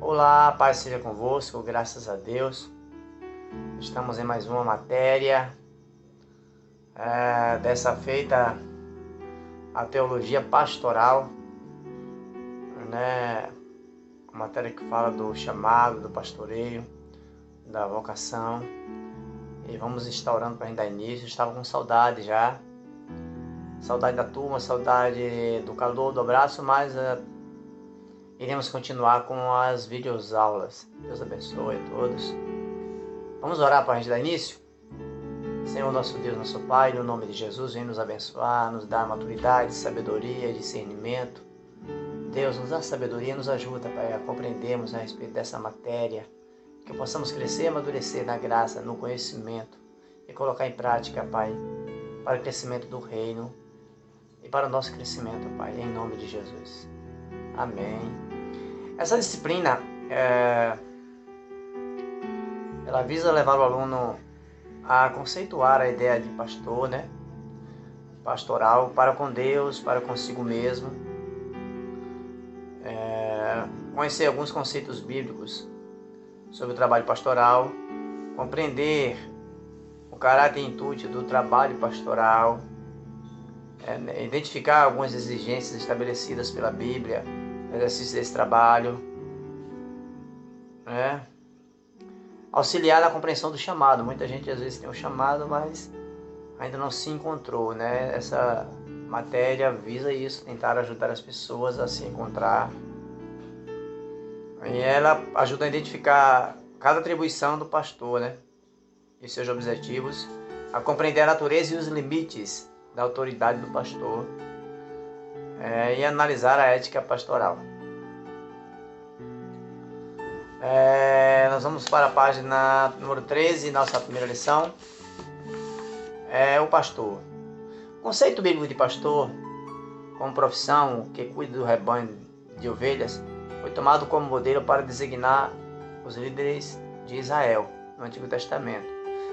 Olá, paz seja convosco, graças a Deus. Estamos em mais uma matéria, dessa feita a teologia pastoral, né? Uma matéria que fala do chamado, do pastoreio, da vocação. E vamos instaurando para a gente dar início. Estava com saudade já, saudade da turma, saudade do calor, do abraço, mas iremos continuar com as videoaulas. Deus abençoe a todos. Vamos orar para a gente dar início? Senhor, nosso Deus, nosso Pai, no nome de Jesus, vem nos abençoar, nos dar maturidade, sabedoria, discernimento. Deus, nos dá sabedoria, nos ajuda, Pai, a compreendermos a respeito dessa matéria, que possamos crescer e amadurecer na graça, no conhecimento e colocar em prática, Pai, para o crescimento do reino e para o nosso crescimento, Pai, em nome de Jesus. Amém. Essa disciplina, ela visa levar o aluno a conceituar a ideia de pastor, né? Pastoral, para com Deus, para consigo mesmo. Conhecer alguns conceitos bíblicos sobre o trabalho pastoral, compreender o caráter e intuito do trabalho pastoral, identificar algumas exigências estabelecidas pela Bíblia no exercício desse trabalho, auxiliar na compreensão do chamado. Muita gente às vezes tem um chamado, mas ainda não se encontrou, né? Essa matéria visa isso, tentar ajudar as pessoas a se encontrar. E ela ajuda a identificar cada atribuição do pastor, né? E seus objetivos, a compreender a natureza e os limites da autoridade do pastor, e analisar a ética pastoral. Nós vamos para a página número 13, nossa primeira lição. O pastor. O conceito bíblico de pastor, como profissão que cuida do rebanho de ovelhas, foi tomado como modelo para designar os líderes de Israel no Antigo Testamento,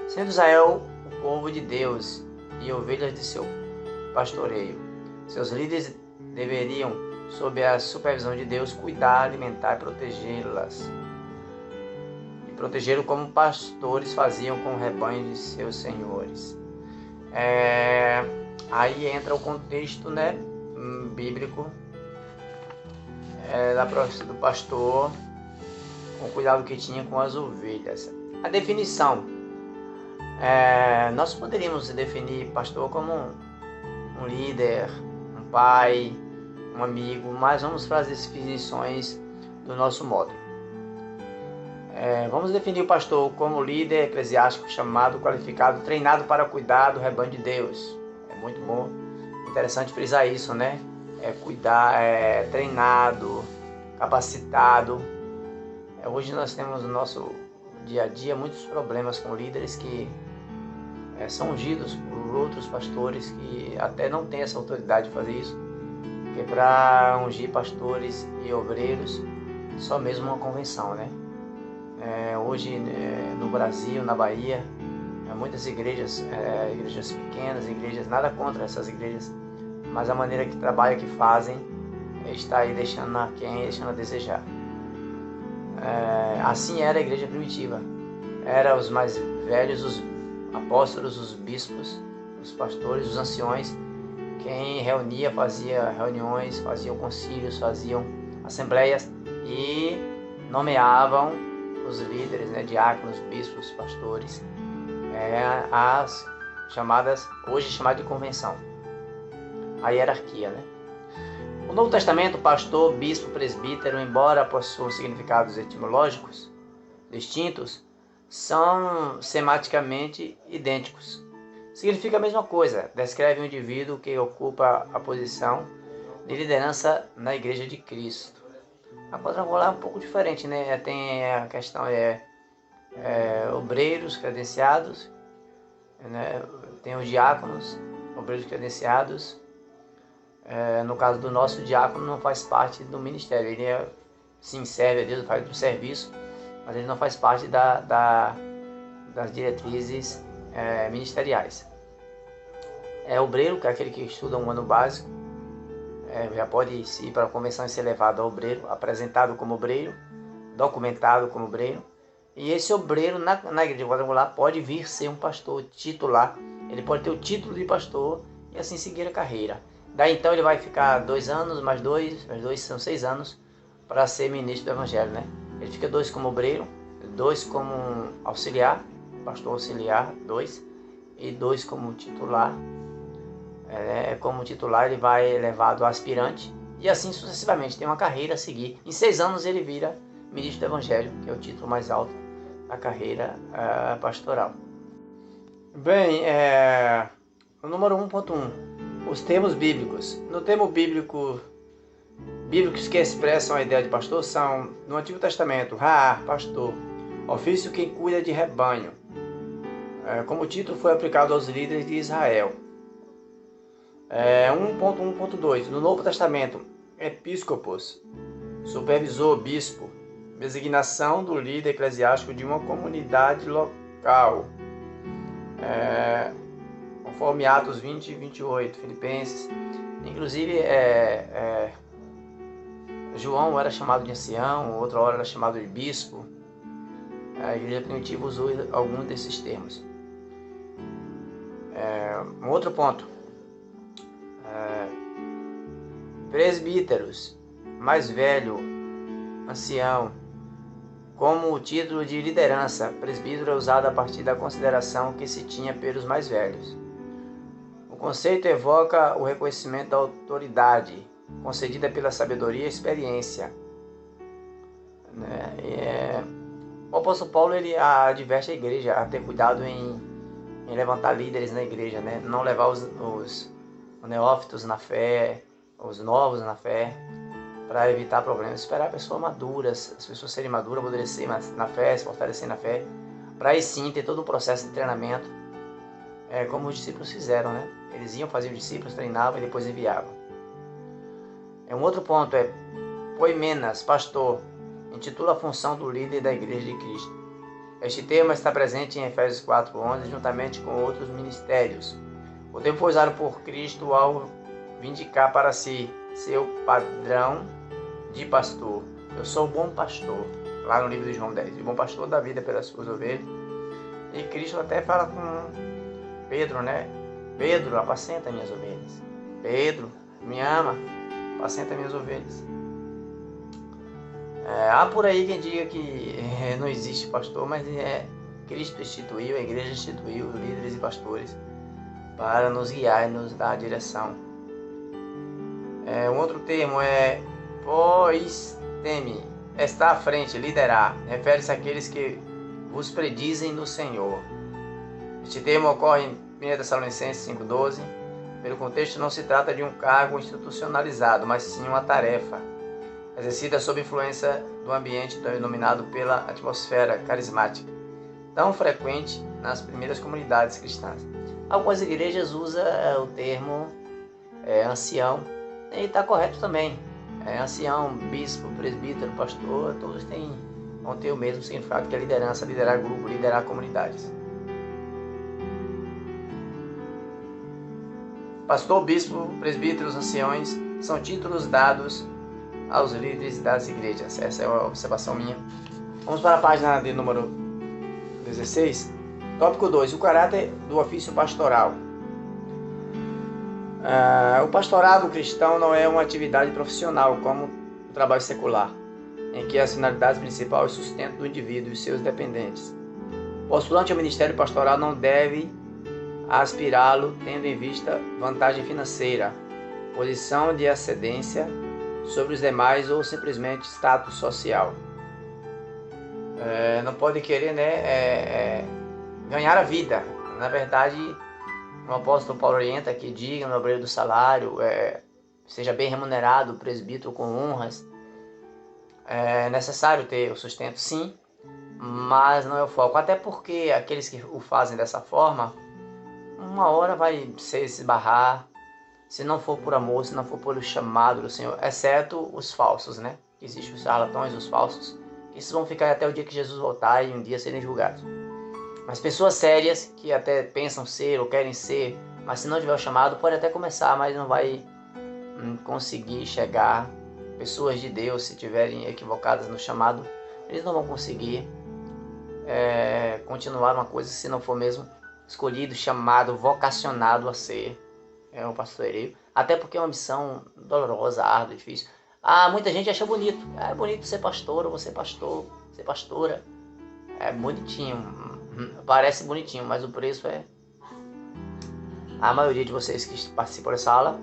sendo Israel o povo de Deus e ovelhas de seu pastoreio. Seus líderes deveriam, sob a supervisão de Deus, cuidar, alimentar e protegê-las. E protegê-lo como pastores faziam com o rebanho de seus senhores. Aí entra o contexto, né, bíblico, da profissão do pastor, com o cuidado que tinha com as ovelhas. A definição. Nós poderíamos definir pastor como um líder, um pai, um amigo, mas vamos fazer as definições do nosso modo. Vamos definir o pastor como líder eclesiástico chamado, qualificado, treinado para cuidar do rebanho de Deus. É muito bom, interessante frisar isso, né? Cuidar, treinado, capacitado. Hoje nós temos no nosso dia a dia muitos problemas com líderes que são ungidos por outros pastores que até não têm essa autoridade de fazer isso, porque para ungir pastores e obreiros só mesmo uma convenção, né? Hoje no Brasil, na Bahia, muitas igrejas pequenas, igrejas, nada contra essas igrejas, mas a maneira que trabalham, que fazem, está aí deixando a desejar. Assim era a igreja primitiva. Eram os mais velhos, os apóstolos, os bispos, os pastores, os anciões, quem reunia, fazia reuniões, faziam concílios, faziam assembleias e nomeavam os líderes, né, diáconos, bispos, pastores, as chamadas, hoje chamada de convenção, a hierarquia, né? O Novo Testamento, pastor, bispo, presbítero, embora possuam significados etimológicos distintos, são sematicamente idênticos. Significa a mesma coisa, descreve um indivíduo que ocupa a posição de liderança na Igreja de Cristo. A quadrangular é um pouco diferente, né? Tem a questão obreiros credenciados, né? Tem os diáconos, obreiros credenciados. No caso do nosso diácono, não faz parte do ministério. Ele sim serve a Deus, faz o serviço, mas ele não faz parte das diretrizes ministeriais. Obreiro, que é aquele que estuda um ano básico, já pode ir para a convenção e ser levado a obreiro, apresentado como obreiro, documentado como obreiro. E esse obreiro na igreja quadrangular pode vir ser um pastor titular. Ele pode ter o título de pastor e assim seguir a carreira. Daí então ele vai ficar 2 anos, mais dois são 6 anos para ser ministro do evangelho, né? Ele fica 2 como obreiro, 2 como auxiliar, pastor auxiliar, 2, e 2 como titular. Como titular ele vai elevado a aspirante e assim sucessivamente, tem uma carreira a seguir. Em 6 anos ele vira ministro do evangelho, que é o título mais alto da carreira pastoral. Bem, o número 1.1, os termos bíblicos. No termo bíblicos que expressam a ideia de pastor são, no Antigo Testamento, pastor, ofício quem cuida de rebanho. Como título foi aplicado aos líderes de Israel. 1.1.2, no Novo Testamento, episcopos, supervisor, bispo, designação do líder eclesiástico de uma comunidade local. Conforme Atos 20 e 28, Filipenses. Inclusive, João era chamado de ancião, outra hora era chamado de bispo. A igreja primitiva usou alguns desses termos. Um outro ponto. Presbíteros, mais velho, ancião. Como o título de liderança, presbítero é usado a partir da consideração que se tinha pelos mais velhos. O conceito evoca o reconhecimento da autoridade concedida pela sabedoria e experiência. O apóstolo Paulo ele adverte a igreja a ter cuidado em levantar líderes na igreja, né? Não levar os neófitos na fé, os novos na fé, para evitar problemas, esperar pessoas maduras, as pessoas serem maduras, amadurecer na fé, se fortalecer na fé, para aí sim ter todo o processo de treinamento, como os discípulos fizeram, né? Eles iam fazer os discípulos, treinavam e depois enviavam. Um outro ponto poimenas, pastor, intitula a função do líder da igreja de Cristo. Este tema está presente em Efésios 4:11, juntamente com outros ministérios. O termo foi usado por Cristo ao vindicar para si seu padrão de pastor. Eu sou o bom pastor, lá no livro de João 10. O bom pastor dá vida pelas suas ovelhas. E Cristo até fala com Pedro, né? Pedro, apacenta minhas ovelhas. Pedro, me ama, apacenta minhas ovelhas. Há por aí quem diga que não existe pastor, mas Cristo instituiu, a igreja instituiu líderes e pastores para nos guiar e nos dar a direção. Um outro termo é poisteme, estar à frente, liderar. Refere-se àqueles que vos predizem no Senhor. Este termo ocorre em 1 Tessalonicenses 5:12. Pelo contexto, não se trata de um cargo institucionalizado, mas sim uma tarefa exercida sob influência do ambiente dominado pela atmosfera carismática, tão frequente nas primeiras comunidades cristãs. Algumas igrejas usam o termo ancião, e está correto também. Ancião, bispo, presbítero, pastor, todos vão ter o mesmo significado, que é liderança, liderar grupo, liderar comunidades. Pastor, bispo, presbíteros, anciões são títulos dados aos líderes das igrejas. Essa é uma observação minha. Vamos para a página de número 16. Tópico 2. O caráter do ofício pastoral. O pastorado cristão não é uma atividade profissional como o trabalho secular, em que as finalidades principais é o sustento do indivíduo e seus dependentes. O postulante ao ministério pastoral não deve aspirá-lo tendo em vista vantagem financeira, posição de ascendência sobre os demais ou simplesmente status social. Não pode querer, ganhar a vida. Na verdade, o apóstolo Paulo orienta que diga no obreiro do salário, seja bem remunerado, o presbítero com honras. É necessário ter o sustento, sim, mas não é o foco. Até porque aqueles que o fazem dessa forma, uma hora vai se esbarrar, se não for por amor, se não for pelo chamado do Senhor, exceto os falsos, né? Existem os charlatões, os falsos, esses vão ficar até o dia que Jesus voltar e um dia serem julgados. Mas pessoas sérias, que até pensam ser ou querem ser, mas se não tiver o chamado, pode até começar, mas não vai conseguir chegar. Pessoas de Deus, se tiverem equivocadas no chamado, eles não vão conseguir continuar uma coisa se não for mesmo escolhido, chamado, vocacionado a ser o pastoreio. Até porque é uma missão dolorosa, árdua, difícil. Muita gente acha bonito. É bonito ser pastor, ou você pastor, ser pastora. É bonitinho, parece bonitinho, mas o preço é... A maioria de vocês que participam dessa aula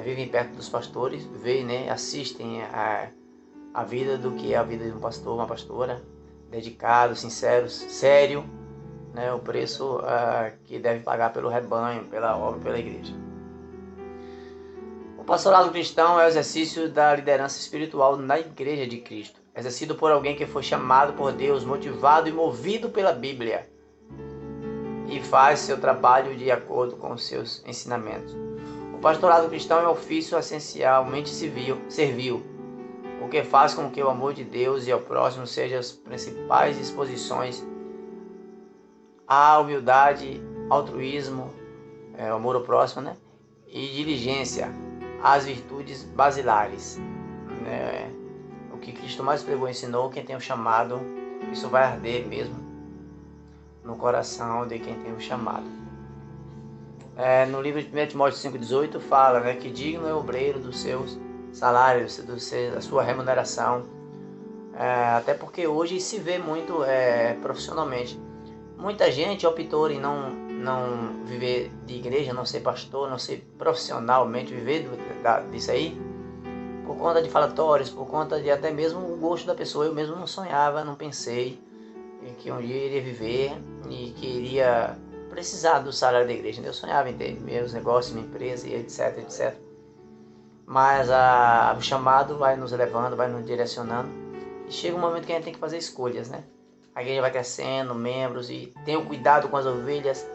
vivem perto dos pastores, veem, né, assistem a vida do que é a vida de um pastor, uma pastora, dedicado, sincero, sério, né, o preço que deve pagar pelo rebanho, pela obra, pela igreja. O pastorado cristão é o exercício da liderança espiritual na igreja de Cristo, exercido por alguém que foi chamado por Deus, motivado e movido pela Bíblia, e faz seu trabalho de acordo com os seus ensinamentos. O pastorado cristão é um ofício essencialmente servil, o que faz com que o amor de Deus e ao próximo sejam as principais disposições à humildade, altruísmo, amor ao próximo, né? E diligência, as virtudes basilares. O que Cristo mais pregou e ensinou, quem tem o chamado, isso vai arder mesmo no coração de quem tem o chamado. No livro de 1 Timóteo 5,18 fala, né, que digno é o obreiro dos seus salários, da sua remuneração. Até porque hoje se vê muito profissionalmente. Muita gente optou em não viver de igreja, não ser pastor, não ser profissionalmente, viver disso aí, por conta de falatórios, por conta de até mesmo o gosto da pessoa. Eu mesmo não sonhava, não pensei que um dia eu iria viver e que iria precisar do salário da igreja. Eu sonhava em ter meus negócios, minha empresa, e etc, etc. Mas o chamado vai nos levando, vai nos direcionando, e chega um momento que a gente tem que fazer escolhas, né? A igreja vai crescendo, membros, e tenha cuidado com as ovelhas.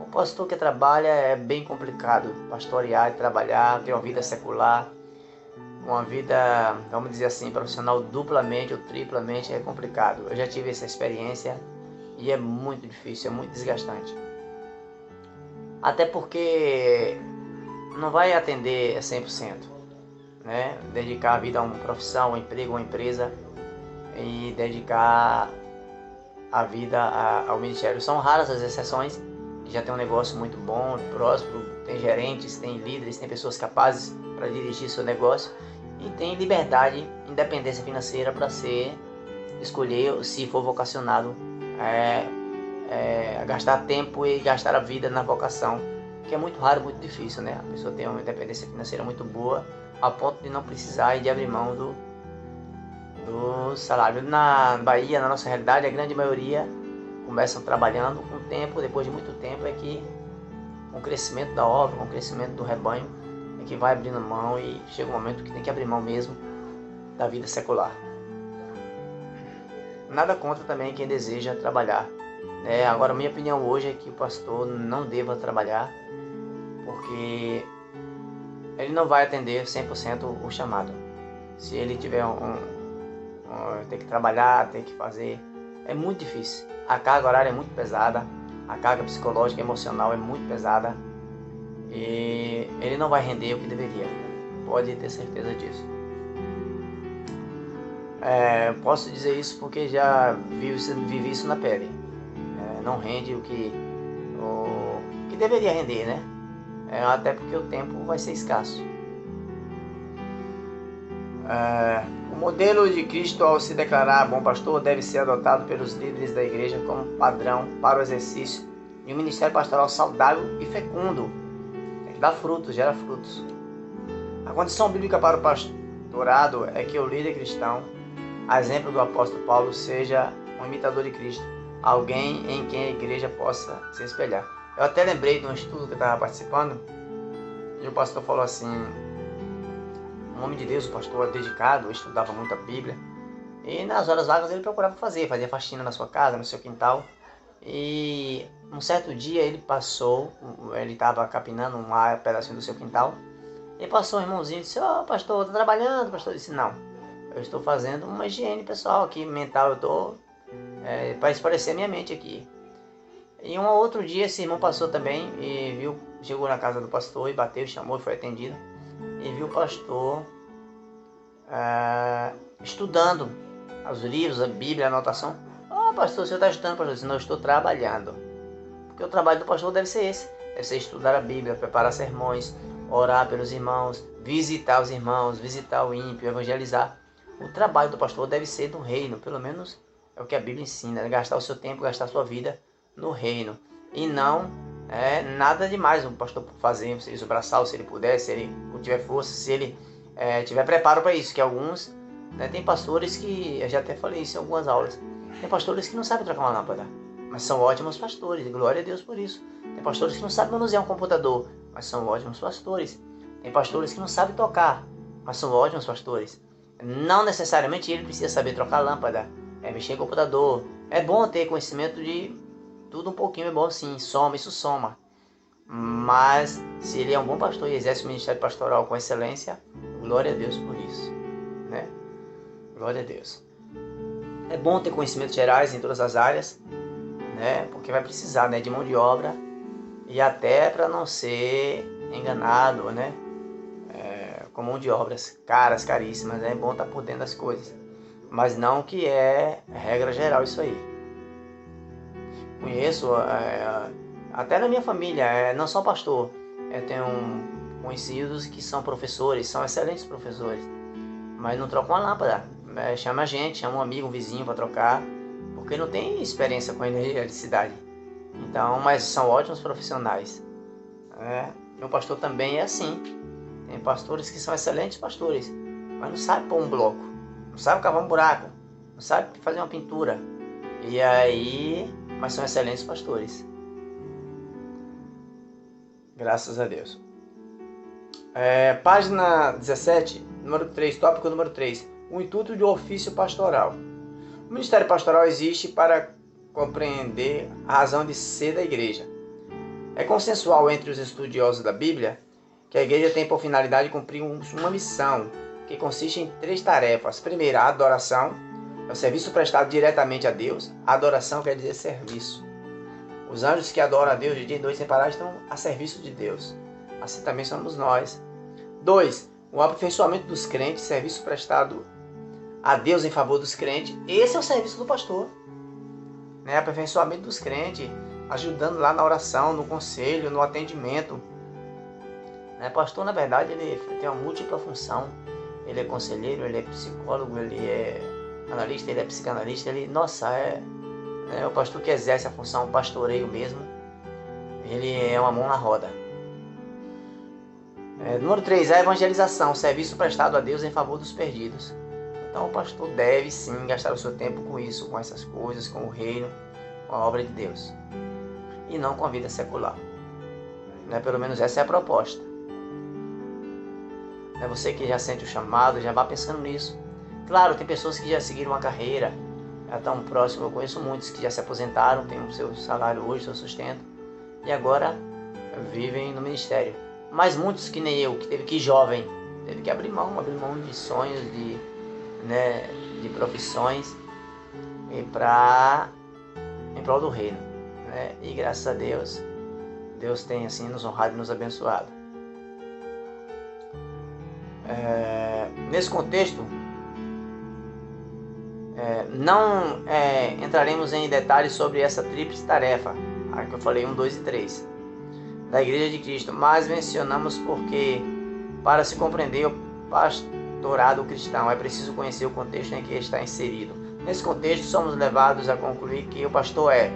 O pastor que trabalha é bem complicado, pastorear e trabalhar, ter uma vida secular, uma vida, vamos dizer assim, profissional duplamente ou triplamente é complicado. Eu já tive essa experiência e é muito difícil, é muito desgastante. Até porque não vai atender 100%, né? Dedicar a vida a uma profissão, uma emprego, uma empresa, e dedicar a vida ao ministério. São raras as exceções que já tem um negócio muito bom, próspero, tem gerentes, tem líderes, tem pessoas capazes para dirigir seu negócio e tem liberdade, independência financeira para escolher, se for vocacionado, gastar tempo e gastar a vida na vocação, que é muito raro, muito difícil, né? A pessoa tem uma independência financeira muito boa, a ponto de não precisar de abrir mão do salário. Na Bahia, na nossa realidade, a grande maioria começam trabalhando. Com o tempo, depois de muito tempo, é que com o crescimento da obra, com o crescimento do rebanho, é que vai abrindo mão, e chega um momento que tem que abrir mão mesmo da vida secular. Nada contra também quem deseja trabalhar. Agora, minha opinião hoje é que o pastor não deva trabalhar, porque ele não vai atender 100% o chamado. Se ele tiver tem que trabalhar, tem que fazer, é muito difícil. A carga horária é muito pesada, a carga psicológica e emocional é muito pesada, e ele não vai render o que deveria, pode ter certeza disso. Posso dizer isso porque já vivi isso na pele. Não rende o que deveria render, né? Até porque o tempo vai ser escasso. O modelo de Cristo ao se declarar bom pastor deve ser adotado pelos líderes da igreja como padrão para o exercício de um ministério pastoral saudável e fecundo. Tem que dar frutos, gera frutos. A condição bíblica para o pastorado é que o líder cristão, a exemplo do apóstolo Paulo, seja um imitador de Cristo, alguém em quem a igreja possa se espelhar. Eu até lembrei de um estudo que eu estava participando, e o pastor falou assim: um homem de Deus, o pastor dedicado, estudava muito a Bíblia, e nas horas vagas ele procurava fazia faxina na sua casa, no seu quintal. E um certo dia ele estava capinando um pedacinho do seu quintal, e passou um irmãozinho e disse: pastor, está trabalhando? O pastor disse: não, eu estou fazendo uma higiene pessoal aqui, mental, eu estou para esparecer minha mente aqui. E um outro dia esse irmão passou também e chegou na casa do pastor e bateu, chamou e foi atendido. E viu o pastor estudando os livros, a Bíblia, a anotação. Pastor, o senhor está estudando, pastor? Senão eu estou trabalhando. Porque o trabalho do pastor deve ser esse. Deve ser estudar a Bíblia, preparar sermões, orar pelos irmãos, visitar os irmãos, visitar o ímpio, evangelizar. O trabalho do pastor deve ser no reino, pelo menos é o que a Bíblia ensina, gastar o seu tempo, gastar a sua vida no reino. E não nada demais o pastor fazer, se ele braçal, se ele puder, se ele tiver força, se ele tiver preparo para isso, que alguns, tem pastores que, eu já até falei isso em algumas aulas, tem pastores que não sabem trocar uma lâmpada, mas são ótimos pastores, glória a Deus por isso. Tem pastores que não sabem manusear um computador, mas são ótimos pastores. Tem pastores que não sabem tocar, mas são ótimos pastores. Não necessariamente ele precisa saber trocar lâmpada, mexer em computador. É bom ter conhecimento de tudo um pouquinho, é bom sim, isso soma. Mas se ele é um bom pastor e exerce o ministério pastoral com excelência, glória a Deus por isso, né? Glória a Deus. É bom ter conhecimentos gerais em todas as áreas, né? Porque vai precisar, né, de mão de obra e até para não ser enganado, né? Com mão de obras caras, caríssimas, é bom estar por dentro das coisas. Mas não que é regra geral isso aí. Conheço, até na minha família, não só pastor, tenho conhecidos que são professores, são excelentes professores, mas não trocam uma lâmpada. Chama a gente, chama um amigo, um vizinho para trocar, porque não tem experiência com eletricidade. Então, mas são ótimos profissionais. Meu pastor também é assim. Tem pastores que são excelentes pastores, mas não sabem pôr um bloco, não sabem cavar um buraco, não sabem fazer uma pintura. E aí, mas são excelentes pastores. Graças a Deus. Página 17, número 3, tópico número 3. O intuito do ofício pastoral. O ministério pastoral existe para compreender a razão de ser da igreja. É consensual entre os estudiosos da Bíblia que a igreja tem por finalidade cumprir uma missão que consiste em 3 tarefas. Primeira, a adoração, é o serviço prestado diretamente a Deus. A adoração quer dizer serviço. Os anjos que adoram a Deus de dia e noite sem parar estão a serviço de Deus. Assim também somos nós. 2, o aperfeiçoamento dos crentes, serviço prestado a Deus em favor dos crentes. Esse é o serviço do pastor. Aperfeiçoamento dos crentes, ajudando lá na oração, no conselho, no atendimento. Pastor, na verdade, ele tem uma múltipla função. Ele é conselheiro, ele é psicólogo, ele é analista, ele é psicanalista. O pastor que exerce a função pastoreio mesmo. Ele é uma mão na roda. Número 3, a evangelização, serviço prestado a Deus em favor dos perdidos. Então o pastor deve sim gastar o seu tempo com isso, com essas coisas, com o reino, com a obra de Deus. E não com a vida secular. Pelo menos essa é a proposta. Você que já sente o chamado, já vá pensando nisso. Claro, tem pessoas que já seguiram uma carreira, já estão próximos. Eu conheço muitos que já se aposentaram, têm o seu salário hoje, seu sustento, e agora vivem no ministério. Mas muitos que nem eu, que teve que ir jovem, teve que abrir mão de sonhos, de profissões, em prol do reino. E graças a Deus, Deus tem assim nos honrado e nos abençoado. Nesse contexto, não entraremos em detalhes sobre essa tríplice tarefa, a que eu falei 1, 2 e 3, da Igreja de Cristo, mas mencionamos porque, para se compreender o pastorado cristão, é preciso conhecer o contexto em que está inserido. Nesse contexto, somos levados a concluir que o pastor é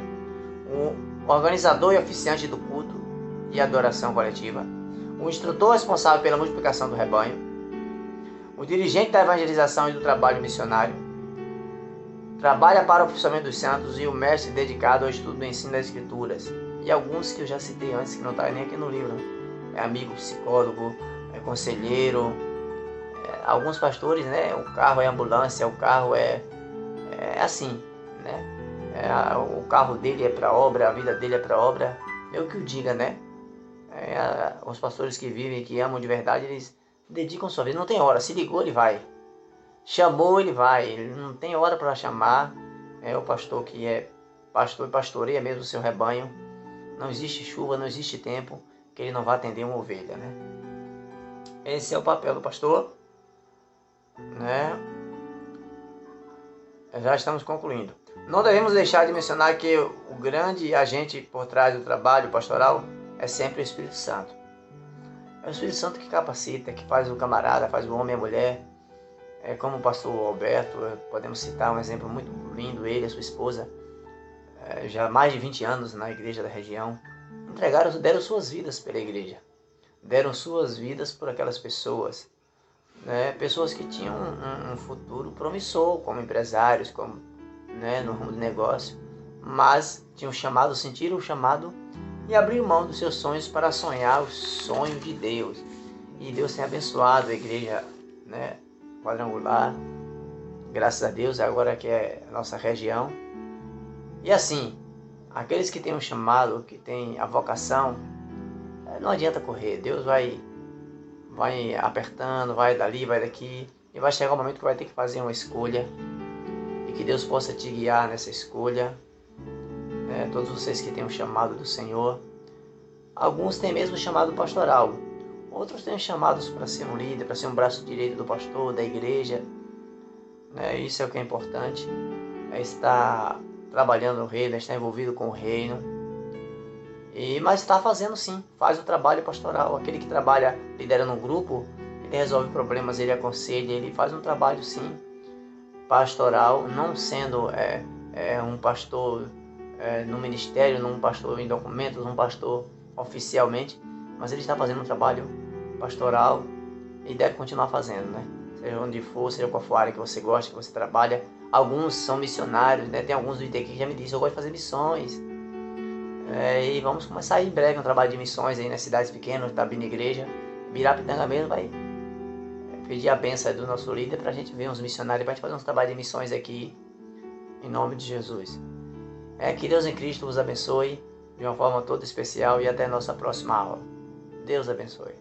o organizador e oficiante do culto e adoração coletiva, o instrutor responsável pela multiplicação do rebanho, o dirigente da evangelização e do trabalho missionário, trabalha para o aperfeiçoamento dos santos e o mestre dedicado ao estudo do ensino das Escrituras. E alguns que eu já citei antes, que não está nem aqui no livro. É amigo, psicólogo, é conselheiro. Alguns pastores, o carro é ambulância, o carro é assim, o carro dele é para obra, a vida dele é para obra. Eu que o diga, os pastores que vivem, que amam de verdade, eles dedicam sua vida, não tem hora, se ligou ele vai, chamou ele vai, ele não tem hora para chamar. O pastor que é pastor e pastoreia mesmo o seu rebanho, não existe chuva, não existe tempo que ele não vá atender uma ovelha, Esse é o papel do pastor, Já estamos concluindo. Não devemos deixar de mencionar que o grande agente por trás do trabalho pastoral é sempre o Espírito Santo. É o Espírito Santo que capacita, que faz o camarada, faz o homem e a mulher. Como o pastor Alberto, podemos citar um exemplo muito lindo, ele e a sua esposa, já há mais de 20 anos na igreja da região, deram suas vidas pela igreja, deram suas vidas por aquelas pessoas, né? Pessoas que tinham um futuro promissor, como empresários, como, né, no ramo de negócio, mas tinham chamado, sentiram o chamado e abriram mão dos seus sonhos para sonhar o sonho de Deus. E Deus tem abençoado a igreja, né, quadrangular, graças a Deus, agora que é a nossa região. E assim, aqueles que têm um chamado, que têm a vocação, não adianta correr. Deus vai apertando, vai dali, vai daqui, e vai chegar um momento que vai ter que fazer uma escolha, e que Deus possa te guiar nessa escolha, né? Todos vocês que têm um chamado do Senhor, alguns têm mesmo chamado pastoral, outros têm chamados para ser um líder, para ser um braço direito do pastor, da igreja, né? Isso é o que é importante, é estar trabalhando no reino, estar envolvido com o reino, mas está fazendo sim, faz o trabalho pastoral. Aquele que trabalha liderando um grupo, ele resolve problemas, ele aconselha, ele faz um trabalho sim, pastoral, não sendo um pastor no ministério, não um pastor em documentos, um pastor oficialmente, mas ele está fazendo um trabalho pastoral e deve continuar fazendo, né? Seja onde for, seja qual for a área que você gosta, que você trabalha. Alguns são missionários, né? Tem alguns do ITQ que já me dizem, eu gosto de fazer missões. E vamos começar aí em breve um trabalho de missões aí nas cidades pequenas, tá abrindo igreja. Birapitanga mesmo vai pedir a benção do nosso líder para a gente ver uns missionários, para a gente fazer uns trabalhos de missões aqui, em nome de Jesus. Que Deus em Cristo vos abençoe de uma forma toda especial e até a nossa próxima aula. Deus abençoe.